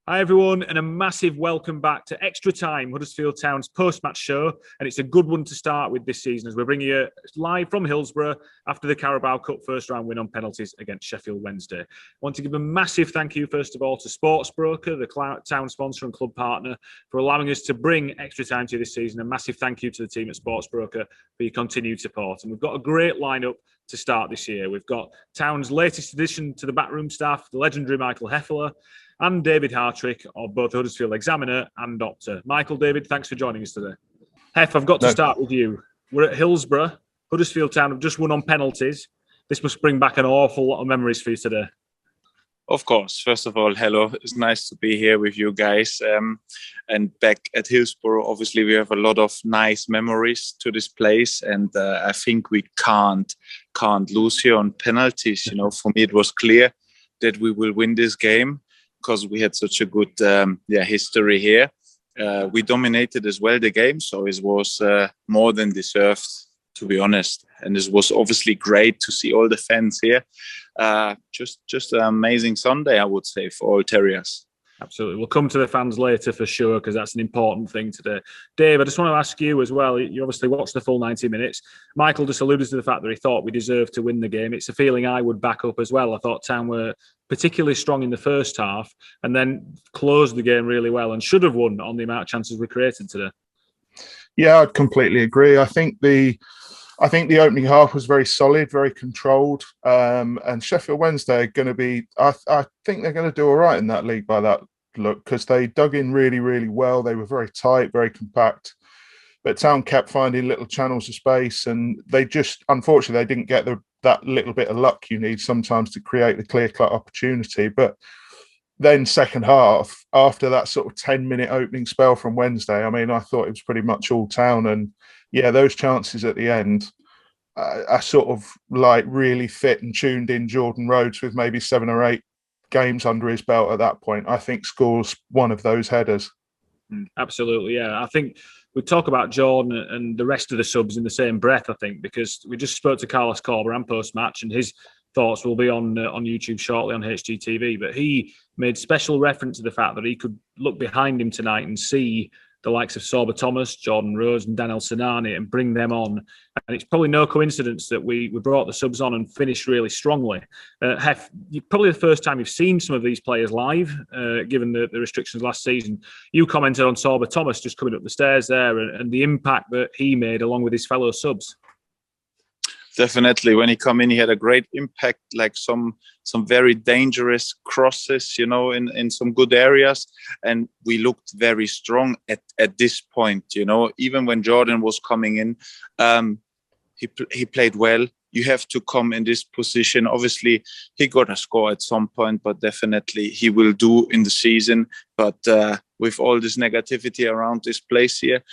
Hi everyone, and a massive welcome back to Extra Time, Huddersfield Town's post-match show, and it's a good one to start with this season as we're bringing you live from Hillsborough after the Carabao Cup first-round win on penalties against Sheffield Wednesday. I want to give a massive thank you, first of all, to Sportsbroker, the town sponsor and club partner, for allowing us to bring Extra Time to you this season. A massive thank you to the team at Sportsbroker for your continued support. And we've got a great lineup to start this year. We've got Town's latest addition to the backroom staff, the legendary Michael Hefele, and David Hartrick of both Huddersfield Examiner and Doctor. Michael, David, thanks for joining us today. Hef, I've got to start with you. We're at Hillsborough. Huddersfield Town have just won on penalties. This must bring back an awful lot of memories for you today. Of course. First of all, hello. It's nice to be here with you guys. And back at Hillsborough, obviously, we have a lot of nice memories to this place. And I think we can't lose here on penalties. You know, for me, it was clear that we will win this game, because we had such a good history here. We dominated as well the game, so it was more than deserved, to be honest. And it was obviously great to see all the fans here. Just an amazing Sunday, I would say, for all Terriers. Absolutely. We'll come to the fans later for sure, because that's an important thing today. Dave, I just want to ask you as well, you obviously watched the full 90 minutes. Michael just alluded to the fact that he thought we deserved to win the game. It's a feeling I would back up as well. I thought Town were particularly strong in the first half and then closed the game really well and should have won on the amount of chances we created today. Yeah, I'd completely agree. I think the opening half was very solid, very controlled. And Sheffield Wednesday are going to be, I think they're going to do all right in that league by that look, because they dug in really, really well. They were very tight, very compact. But Town kept finding little channels of space, and they just, unfortunately, they didn't get that little bit of luck you need sometimes to create the clear-cut opportunity. But then second half, after that sort of 10-minute opening spell from Wednesday, I mean, I thought it was pretty much all Town. And yeah, those chances at the end, I sort of like really fit and tuned in Jordan Rhodes with maybe 7 or 8 games under his belt at that point, I think scores one of those headers. Absolutely, yeah. I think we talk about Jordan and the rest of the subs in the same breath, I think, because we just spoke to Carlos Corberán post-match, and his thoughts will be on YouTube shortly on HGTV. But he made special reference to the fact that he could look behind him tonight and see the likes of Sorba Thomas, Jordan Rose and Daniel Sinani and bring them on. And it's probably no coincidence that we brought the subs on and finished really strongly. Hef, probably the first time you've seen some of these players live, given the restrictions last season. You commented on Sorba Thomas just coming up the stairs there and the impact that he made along with his fellow subs. Definitely. When he come in, he had a great impact, like some very dangerous crosses, you know, in some good areas. And we looked very strong at this point, you know, even when Jordan was coming in, he played well. You have to come in this position. Obviously, he got a score at some point, but definitely he will do in the season. But with all this negativity around this place here,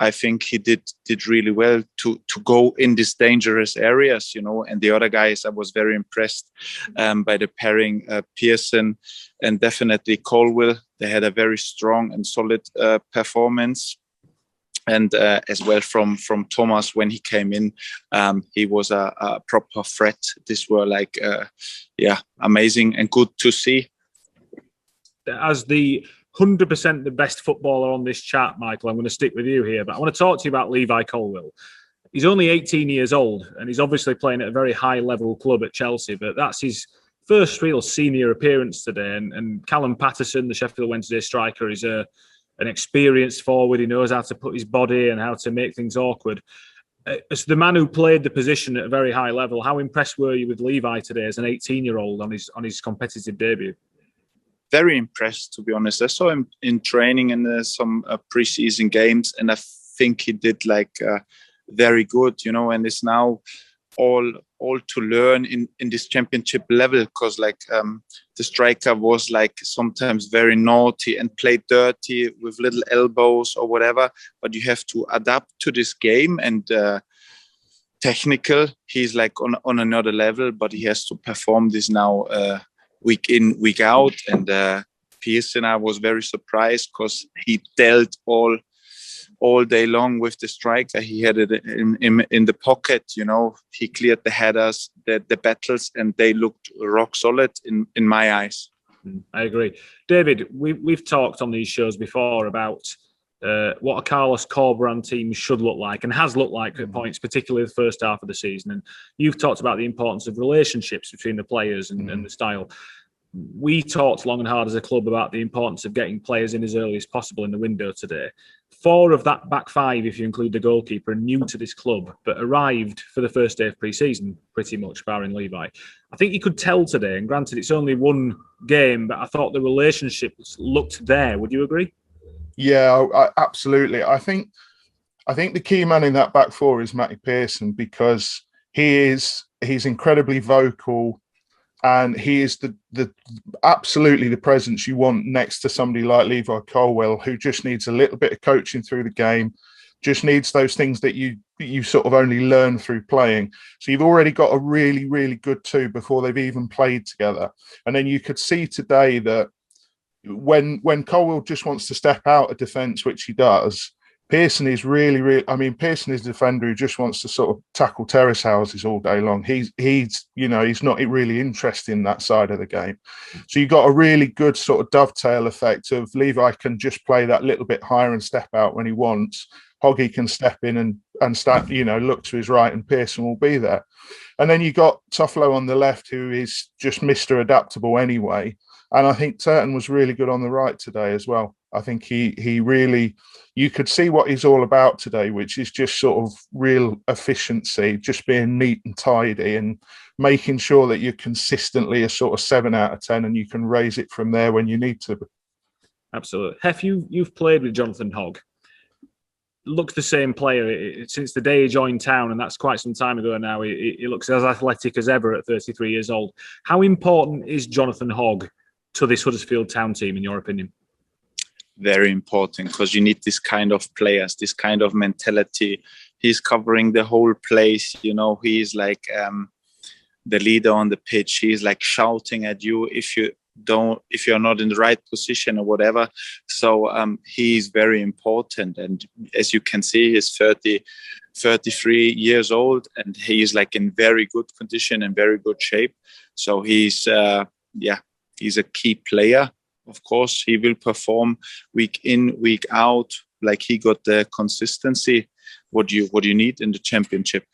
I think he did really well to go in these dangerous areas, you know. And the other guys, I was very impressed by the pairing, Pearson and definitely Colwell. They had a very strong and solid performance. And as well from Thomas when he came in, he was a proper threat. These were like, amazing and good to see. As the 100% the best footballer on this chat, Michael, I'm going to stick with you here, but I want to talk to you about Levi Colwill. He's only 18 years old, and he's obviously playing at a very high-level club at Chelsea, but that's his first real senior appearance today. And Callum Patterson, the Sheffield Wednesday striker, is an experienced forward. He knows how to put his body and how to make things awkward. As the man who played the position at a very high level, how impressed were you with Levi today as an 18-year-old on his competitive debut? Very impressed, to be honest. I saw him in training in some pre-season games, and I think he did very good, you know, and is now all to learn in this championship level, because the striker was sometimes very naughty and played dirty with little elbows or whatever, but you have to adapt to this game. And technical, he's on another level, but he has to perform this now week in, week out. And Pearson, I was very surprised because he dealt all day long with the striker. He had it in the pocket, you know. He cleared the headers, the battles, and they looked rock solid in my eyes. I agree. David, we've talked on these shows before about what a Carlos Corberán team should look like and has looked like at points, particularly the first half of the season. And you've talked about the importance of relationships between the players and the style. We talked long and hard as a club about the importance of getting players in as early as possible in the window today. 4 of that back 5, if you include the goalkeeper, are new to this club, but arrived for the first day of pre-season, pretty much, barring Levi. I think you could tell today, and granted it's only one game, but I thought the relationships looked there. Would you agree? Yeah, absolutely. I think the key man in that back 4 is Matty Pearson, because he's incredibly vocal. And he is the absolutely the presence you want next to somebody like Levi Colwill, who just needs a little bit of coaching through the game, just needs those things that you sort of only learn through playing. So you've already got a really, really good 2 before they've even played together. And then you could see today that when Colwill just wants to step out of defence, which he does, Pearson is really, I mean, Pearson is a defender who just wants to sort of tackle terrace houses all day long. He's not really interested in that side of the game. So you've got a really good sort of dovetail effect of Levi can just play that little bit higher and step out when he wants. Hoggy can step in and start, look to his right, and Pearson will be there. And then you got Toffolo on the left, who is just Mr. Adaptable anyway. And I think Turton was really good on the right today as well. I think he really, you could see what he's all about today, which is just sort of real efficiency, just being neat and tidy and making sure that you're consistently a sort of 7 out of 10 and you can raise it from there when you need to. Absolutely. Hef, you've played with Jonathan Hogg. Looks the same player since the day he joined Town, and that's quite some time ago now. He looks as athletic as ever at 33 years old. How important is Jonathan Hogg to this Huddersfield Town team, in your opinion? Very important, because you need this kind of players, this kind of mentality. He's covering the whole place. He's like the leader on the pitch. He's like shouting at you if you're not in the right position or whatever. So he's very important. And as you can see, he's 33 years old, and he's like in very good condition and very good shape. So he's a key player. Of course, he will perform week in, week out. Like, he got the consistency what you need in the Championship.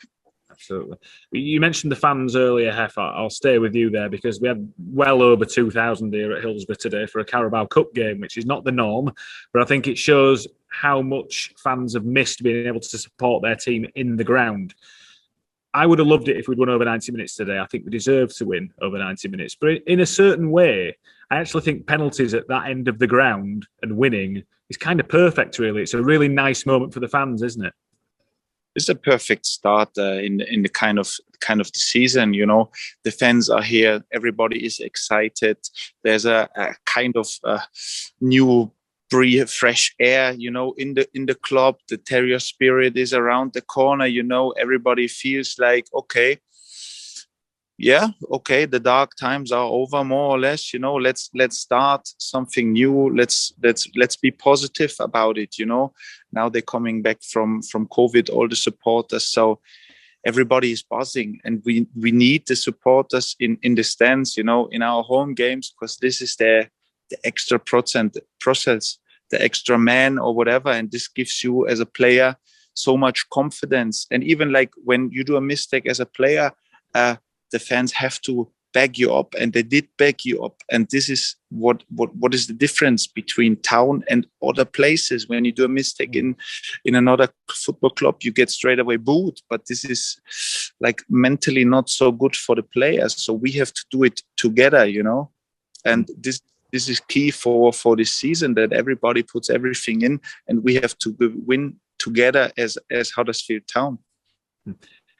Absolutely. You mentioned the fans earlier, Hef. I'll stay with you there, because we had well over 2,000 here at Hillsborough today for a Carabao Cup game, which is not the norm, but I think it shows how much fans have missed being able to support their team in the ground. I would have loved it if we'd won over 90 minutes today. I think we deserve to win over 90 minutes. But in a certain way, I actually think penalties at that end of the ground and winning is kind of perfect, really. It's a really nice moment for the fans, isn't it? It's a perfect start in the kind of the season. The fans are here. Everybody is excited. There's a kind of new breathe fresh air, in the club. The Terrier spirit is around the corner. Everybody feels like, okay, the dark times are over, more or less. Let's start something new. Let's be positive about it. Now they're coming back from COVID, all the supporters. So everybody is buzzing, and we need the supporters in the stands, in our home games, because this is the extra process, the extra man or whatever. And this gives you as a player so much confidence. And even like when you do a mistake as a player, the fans have to back you up, and they did back you up. And this is what is the difference between Town and other places. When you do a mistake in another football club, you get straight away booed. But this is like mentally not so good for the players. So we have to do it together, And this is key for this season, that everybody puts everything in, and we have to win together as Huddersfield Town.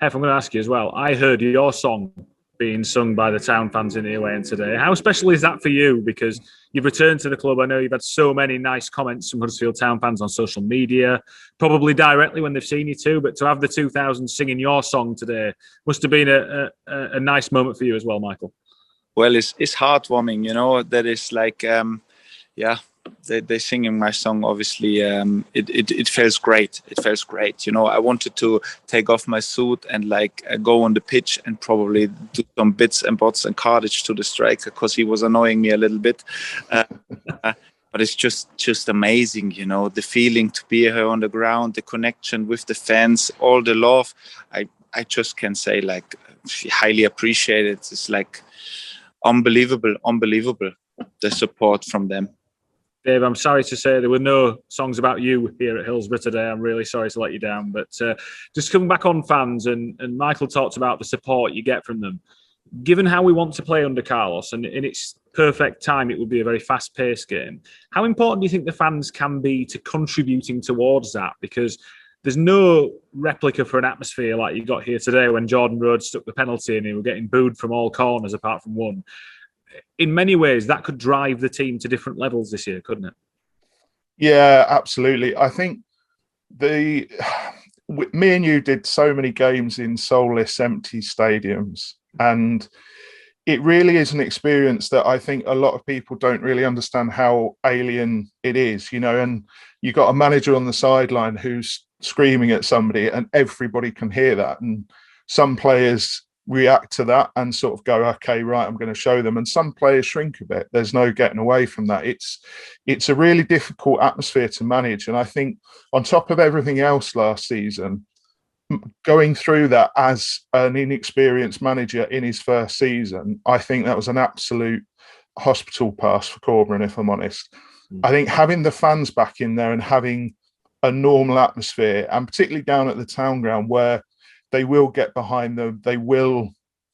Hef, I'm going to ask you as well. I heard your song being sung by the Town fans in the away end today. How special is that for you? Because you've returned to the club. I know you've had so many nice comments from Huddersfield Town fans on social media, probably directly when they've seen you too. But to have the 2,000 singing your song today must have been a nice moment for you as well, Michael. Well, it's heartwarming, that is like, they singing my song. Obviously, it feels great. It feels great. You know, I wanted to take off my suit and go on the pitch and probably do some bits and bots and cartage to the striker because he was annoying me a little bit. But it's just amazing, you know, the feeling to be here on the ground, the connection with the fans, all the love. I just can say highly appreciate it. It's unbelievable, the support from them. Dave, I'm sorry to say there were no songs about you here at Hillsborough today. I'm really sorry to let you down. But just coming back on fans, and Michael talked about the support you get from them. Given how we want to play under Carlos, and in its perfect time, it would be a very fast-paced game. How important do you think the fans can be to contributing towards that? Because there's no replica for an atmosphere like you got here today when Jordan Rhodes stuck the penalty and he was getting booed from all corners apart from one. In many ways, that could drive the team to different levels this year, couldn't it? Yeah, absolutely. I think me and you did so many games in soulless, empty stadiums, and it really is an experience that I think a lot of people don't really understand how alien it is, you know, and you got a manager on the sideline who's screaming at somebody and everybody can hear that. And some players react to that and sort of go, okay, right, I'm going to show them. And some players shrink a bit. There's no getting away from that. It's a really difficult atmosphere to manage. And I think on top of everything else last season, going through that as an inexperienced manager in his first season, I think that was an absolute hospital pass for Corberan, if I'm honest. I think having the fans back in there and having a normal atmosphere, and particularly down at the Town Ground where they will get behind them, they will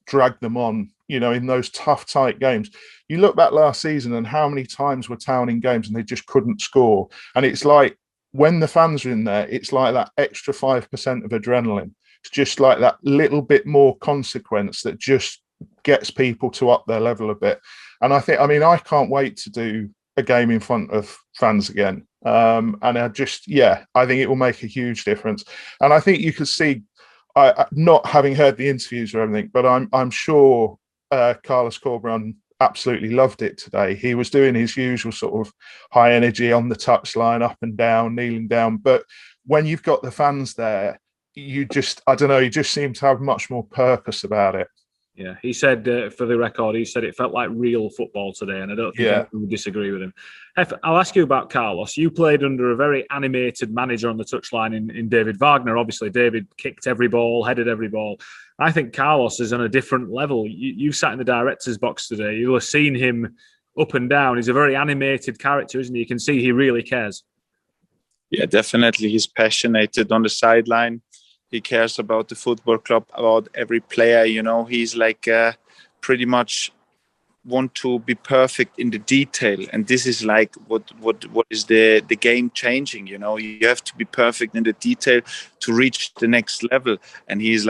drag them on, you know, in those tough, tight games. You look back last season and how many times were Town in games and they just couldn't score. And it's like, when the fans are in there, it's like that extra 5% of adrenaline. It's just like that little bit more consequence that just gets people to up their level a bit. And I can't wait to do a game in front of fans again. And I think it will make a huge difference. And I think you could see, not having heard the interviews or everything, but I'm sure Carlos Corberan absolutely loved it today. He was doing his usual sort of high energy on the touchline, up and down, kneeling down. But when you've got the fans there, you just seem to have much more purpose about it. Yeah, he said, for the record, it felt like real football today, and I don't think anyone would disagree with him. Hef, I'll ask you about Carlos. You played under a very animated manager on the touchline in David Wagner. Obviously, David kicked every ball, headed every ball. I think Carlos is on a different level. You sat in the director's box today. You'll have seen him up and down. He's a very animated character, isn't he? You can see he really cares. Yeah, definitely. He's passionate on the sideline. He cares about the football club, about every player. You know, he's pretty much want to be perfect in the detail, and this is what is the game changing. You know, you have to be perfect in the detail to reach the next level. And he's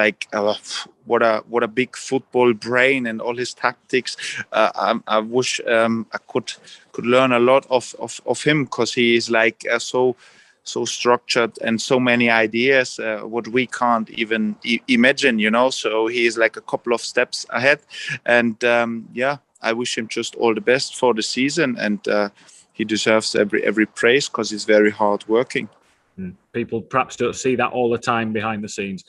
what a big football brain, and all his tactics. I wish I could learn a lot of him, because he is so structured and so many ideas, what we can't even imagine, you know. So he is a couple of steps ahead, and I wish him just all the best for the season, and he deserves every praise, because he's very hard working. People perhaps don't see that all the time behind the scenes.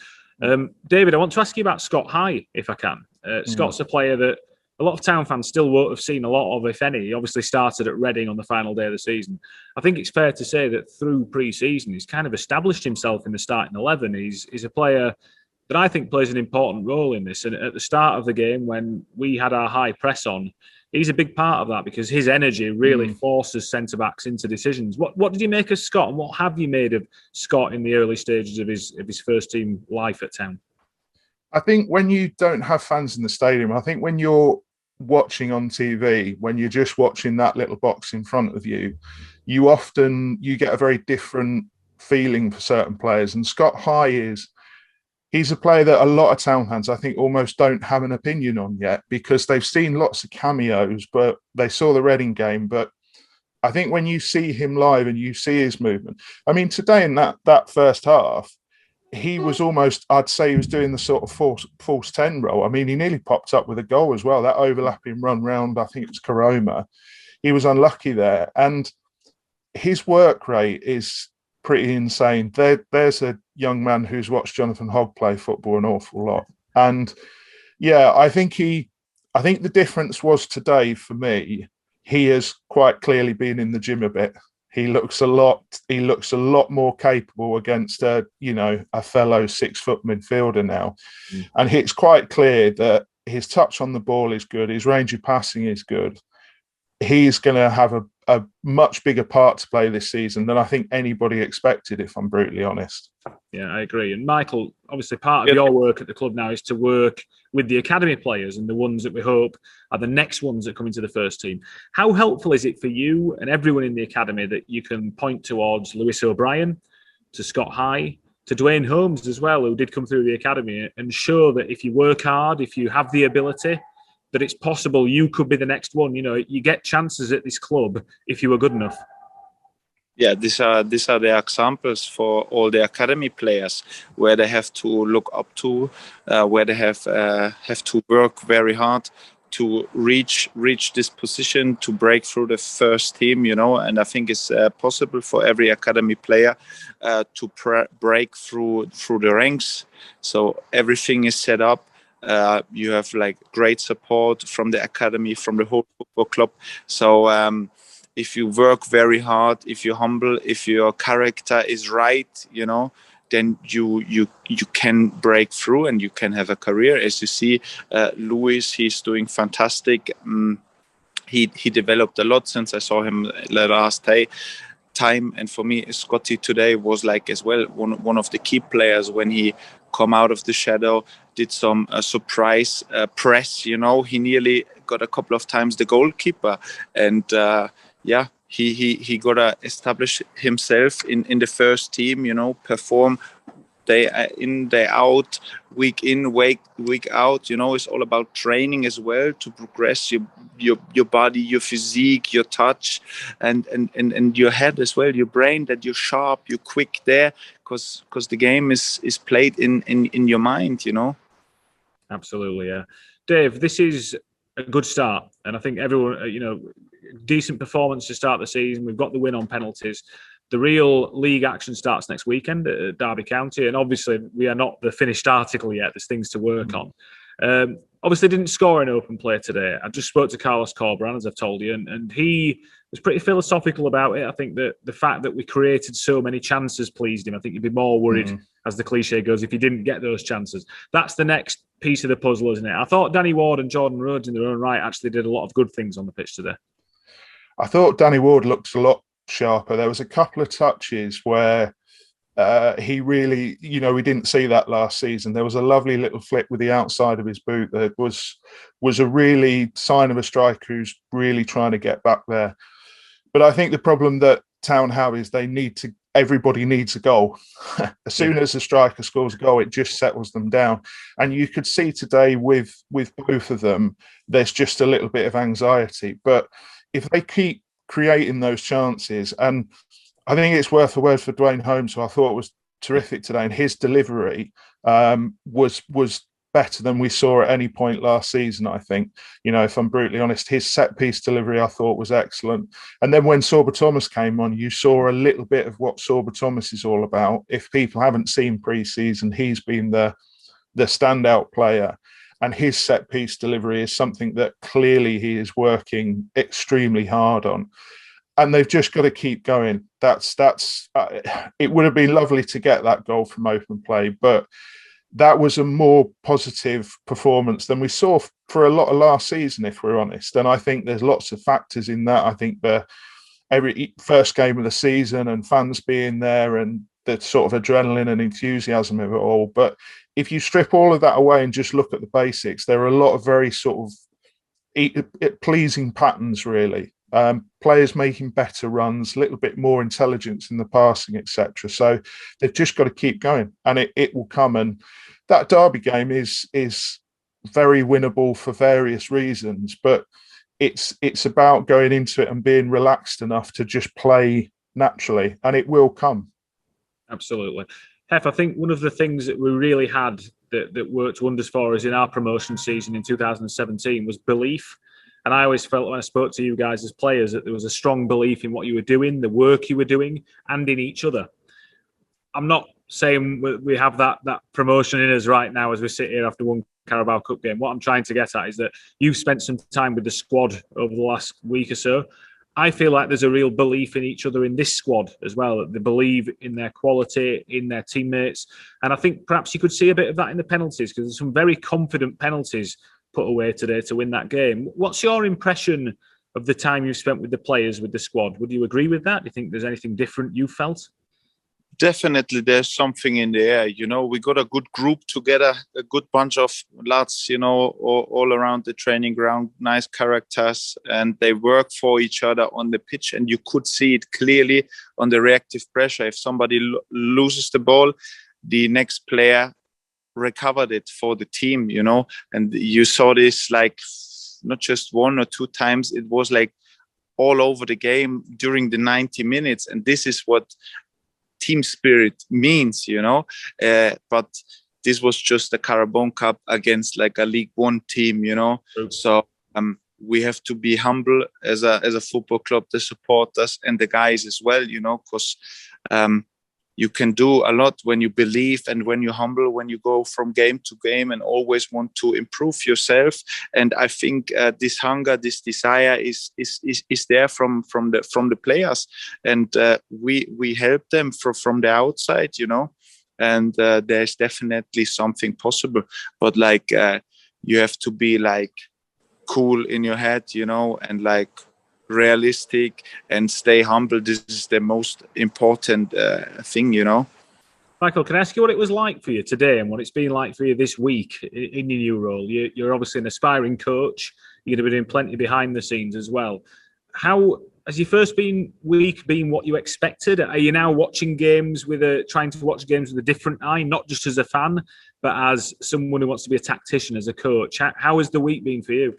David, I want to ask you about Scott High, if I can. Scott's a player that a lot of Town fans still won't have seen a lot of, if any. He obviously started at Reading on the final day of the season. I think it's fair to say that through pre-season, he's kind of established himself in the starting 11. He's a player that I think plays an important role in this. And at the start of the game, when we had our high press on, he's a big part of that, because his energy really forces centre-backs into decisions. What did you make of Scott, and what have you made of Scott in the early stages of his first team life at Town? I think when you don't have fans in the stadium, I think when you're watching on TV, when you're just watching that little box in front of you, you get a very different feeling for certain players. And Scott High he's a player that a lot of Town fans, I think, almost don't have an opinion on yet, because they've seen lots of cameos, but they saw the Reading game. But I think when you see him live and you see his movement, I mean, today in that first half, he was almost, I'd say he was doing the sort of false 10 role. I mean, he nearly popped up with a goal as well. That overlapping run round, I think it was Karoma. He was unlucky there. And his work rate is pretty insane. There's a young man who's watched Jonathan Hogg play football an awful lot, and yeah, I think the difference was today for me. He has quite clearly been in the gym a bit. He looks a lot more capable against a fellow 6-foot midfielder now, and it's quite clear that his touch on the ball is good. His range of passing is good. He's going to have a much bigger part to play this season than I think anybody expected, if I'm brutally honest. Yeah, I agree. And Michael, obviously part of your work at the club now is to work with the academy players and the ones that we hope are the next ones that come into the first team. How helpful is it for you and everyone in the academy that you can point towards Lewis O'Brien, to Scott High, to Dwayne Holmes as well, who did come through the academy, and show that if you work hard, if you have the ability, that it's possible you could be the next one. You get chances at this club if you are good enough. Yeah, these are the examples for all the academy players where they have to look up to, where they have to work very hard to reach this position, to break through the first team, and I think it's possible for every academy player to break through the ranks. So everything is set up. You have great support from the academy, from the whole football club. So if you work very hard, if you're humble, if your character is right, then you can break through and you can have a career. As you see, Lewis, he's doing fantastic. He developed a lot since I saw him the last time, and for me, Scotty today was as well one of the key players when he come out of the shadow, did some surprise press. He nearly got a couple of times the goalkeeper, and he got to establish himself in the first team. Perform day in, day out, week in, week out. It's all about training as well to progress your body, your physique, your touch, and your head as well, your brain, that you're sharp, you're quick there, because the game is played in your mind. Absolutely, yeah. Dave, this is a good start, and I think everyone, decent performance to start the season. We've got the win on penalties. The real league action starts next weekend at Derby County, and obviously we are not the finished article yet. There's things to work on. Obviously didn't score in open play today. I just spoke to Carlos Corberán, as I've told you, and he was pretty philosophical about it. I think that the fact that we created so many chances pleased him. I think you'd be more worried, as the cliche goes, if you didn't get those chances. That's the next piece of the puzzle, isn't it? I thought Danny Ward and Jordan Rhodes in their own right actually did a lot of good things on the pitch today. I thought Danny Ward looked a lot sharper. There was a couple of touches where he really, we didn't see that last season. There was a lovely little flick with the outside of his boot that was a really sign of a striker who's really trying to get back there. But I think the problem that Town have is everybody needs a goal. As soon as the striker scores a goal, it just settles them down. And you could see today with both of them, there's just a little bit of anxiety. But if they keep creating those chances, and I think it's worth a word for Dwayne Holmes, who I thought was terrific today, and his delivery was better than we saw at any point last season, I think. If I'm brutally honest, his set-piece delivery I thought was excellent. And then when Sorba Thomas came on, you saw a little bit of what Sorba Thomas is all about. If people haven't seen pre-season, he's been the standout player. And his set-piece delivery is something that clearly he is working extremely hard on. And they've just got to keep going. It would have been lovely to get that goal from open play, but that was a more positive performance than we saw for a lot of last season, if we're honest. And I think there's lots of factors in that. I think every first game of the season and fans being there and the sort of adrenaline and enthusiasm of it all. But if you strip all of that away and just look at the basics, there are a lot of very sort of pleasing patterns, really. Players making better runs, a little bit more intelligence in the passing, etc. So they've just got to keep going, and it will come. And that Derby game is very winnable for various reasons, but it's about going into it and being relaxed enough to just play naturally, and it will come. Absolutely. Hef, I think one of the things that we really had that worked wonders for us in our promotion season in 2017 was belief. And I always felt when I spoke to you guys as players that there was a strong belief in what you were doing, the work you were doing, and in each other. I'm not saying we have that promotion in us right now as we sit here after one Carabao Cup game. What I'm trying to get at is that you've spent some time with the squad over the last week or so. I feel like there's a real belief in each other in this squad as well. That they believe in their quality, in their teammates. And I think perhaps you could see a bit of that in the penalties, because there's some very confident penalties put away today to win that game. What's your impression of the time you've spent with the players, with the squad? Would you agree with that? Do you think there's anything different you felt? Definitely, there's something in the air. You know, we got a good group together, a good bunch of lads, you know, all around the training ground, nice characters, and they work for each other on the pitch. And you could see it clearly on the reactive pressure. If somebody loses the ball, the next player recovered it for the team, you know, and you saw this like not just one or two times, it was like all over the game during the 90 minutes. And this is what team spirit means, you know, but this was just a Carabao Cup against like a League One team, you know. So we have to be humble as a football club, the supporters and the guys as well, you know, because you can do a lot when you believe and when you're humble, when you go from game to game and always want to improve yourself. And I think this hunger, this desire is there from the players, and we help them from the outside, you know. And there's definitely something possible, but like you have to be like cool in your head, you know, and like realistic and stay humble. This is the most important thing, you know. Michael, can I ask you what it was like for you today and what it's been like for you this week in your new role? You're obviously an aspiring coach. You're going to be doing plenty behind the scenes as well. How has your first week been what you expected? Are you now watching games trying to watch games with a different eye, not just as a fan, but as someone who wants to be a tactician, as a coach? How has the week been for you?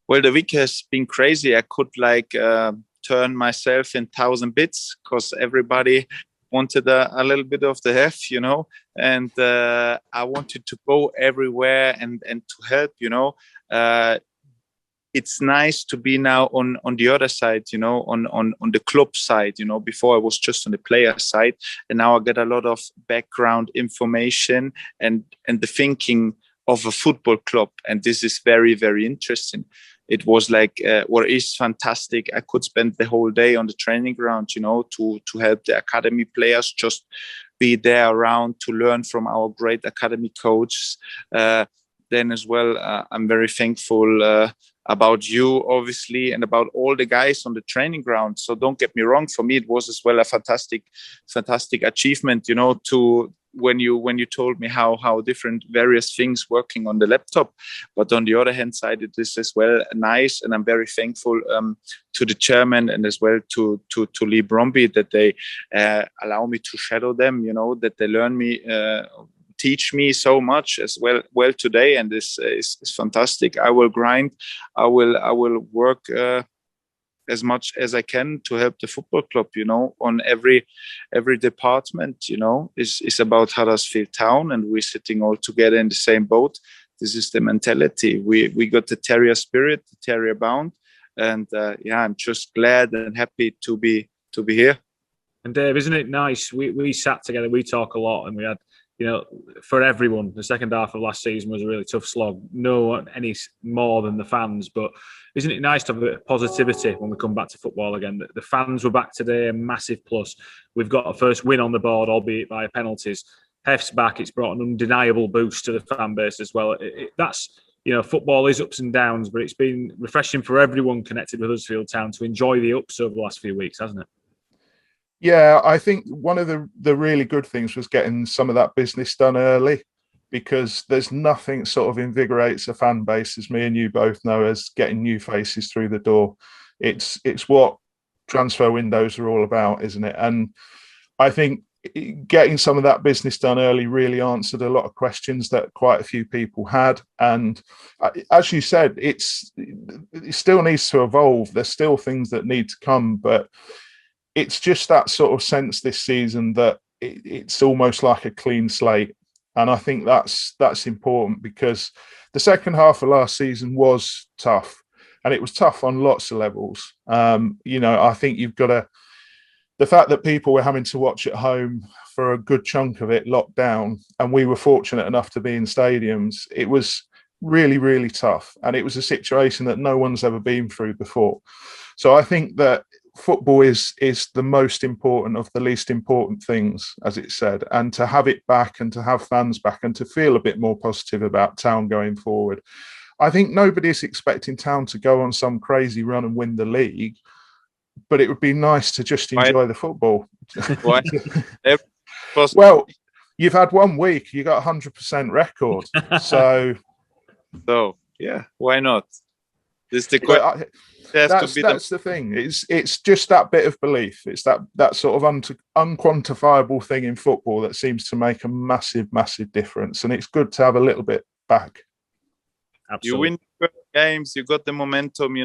Well, the week has been crazy. I could like turn myself in 1,000 bits because everybody wanted a little bit of the heft, you know, and I wanted to go everywhere and to help, you know. It's nice to be now on the other side, you know, on the club side, you know. Before I was just on the player side, and now I get a lot of background information and the thinking of a football club, and this is very, very interesting. It was like, what is fantastic. I could spend the whole day on the training ground, you know, to help the academy players, just be there around to learn from our great academy coaches. Then as well, I'm very thankful about you, obviously, and about all the guys on the training ground. So don't get me wrong. For me, it was as well a fantastic achievement, you know, when you told me how different various things working on the laptop. But on the other hand side, it is as well nice, and I'm very thankful to the chairman and as well to Lee Bromby that they allow me to shadow them, you know, that they teach me so much as well today, and this is fantastic. I will grind, I will work as much as I can to help the football club, you know, on every department, you know. It's about Huddersfield Town, and we're sitting all together in the same boat. This is the mentality. We got the terrier spirit, the terrier bound, and I'm just glad and happy to be here. And Dave, isn't it nice? We sat together, we talk a lot, and we had, you know, for everyone, the second half of last season was a really tough slog. No any more than the fans, but isn't it nice to have a bit of positivity when we come back to football again? The fans were back today, a massive plus. We've got a first win on the board, albeit by penalties. Hef's back. It's brought an undeniable boost to the fan base as well. That's, you know, football is ups and downs, but it's been refreshing for everyone connected with Huddersfield Town to enjoy the ups over the last few weeks, hasn't it? Yeah, I think one of the really good things was getting some of that business done early, because there's nothing sort of invigorates a fan base, as me and you both know, as getting new faces through the door. It's what transfer windows are all about, isn't it? And I think getting some of that business done early really answered a lot of questions that quite a few people had. And as you said, it still needs to evolve. There's still things that need to come, but it's just that sort of sense this season that it's almost like a clean slate. And I think that's important, because the second half of last season was tough. and it was tough on lots of levels. I think you've got to, the fact that people were having to watch at home for a good chunk of it locked down, and we were fortunate enough to be in stadiums, it was really, really tough. And it was a situation that no one's ever been through before. So I think that football is the most important of the least important things, as it said, and to have it back and to have fans back and to feel a bit more positive about Town going forward. I think nobody's expecting Town to go on some crazy run and win the league, but it would be nice to just enjoy the football. Why? Well, you've had 1 week, you got 100% record. So yeah, why not? This the question. That's the thing. It's just that bit of belief. It's that sort of unquantifiable thing in football that seems to make a massive, massive difference. And it's good to have a little bit back. Absolutely. You win games, you got the momentum,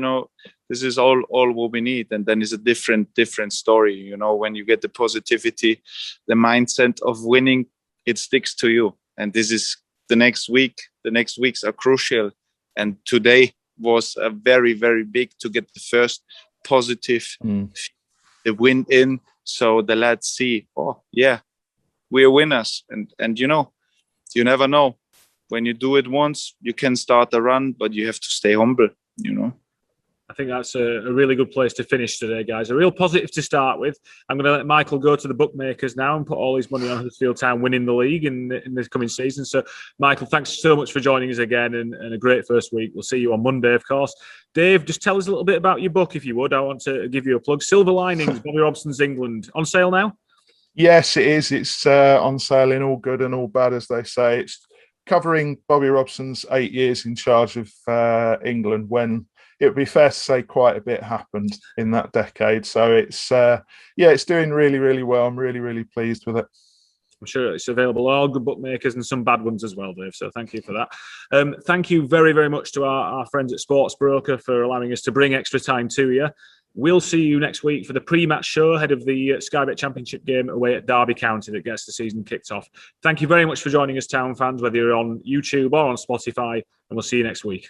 this is all what we need. And then it's a different story. When you get the positivity, the mindset of winning, it sticks to you. And this is the next week. The next weeks are crucial. And today was a very, very big to get the first positive the win in. So the lads see, oh yeah, we're winners. And you never know. When you do it once, you can start a run, but you have to stay humble, I think that's a really good place to finish today, guys. A real positive to start with. I'm going to let Michael go to the bookmakers now and put all his money on Huddersfield Town winning the league in this coming season. So, Michael, thanks so much for joining us again and a great first week. We'll see you on Monday, of course. Dave, just tell us a little bit about your book, if you would. I want to give you a plug. Silver Linings, Bobby Robson's England. On sale now? Yes, it is. It's on sale in all good and all bad, as they say. It's covering Bobby Robson's 8 years in charge of England, when it would be fair to say quite a bit happened in that decade. So it's doing really, really well. I'm really, really pleased with it. I'm sure it's available all good bookmakers and some bad ones as well, Dave. So thank you for that. Thank you very, very much to our friends at Sports Broker for allowing us to bring extra time to you. We'll see you next week for the pre-match show ahead of the Sky Bet Championship game away at Derby County that gets the season kicked off. Thank you very much for joining us, Town fans, whether you're on YouTube or on Spotify, and we'll see you next week.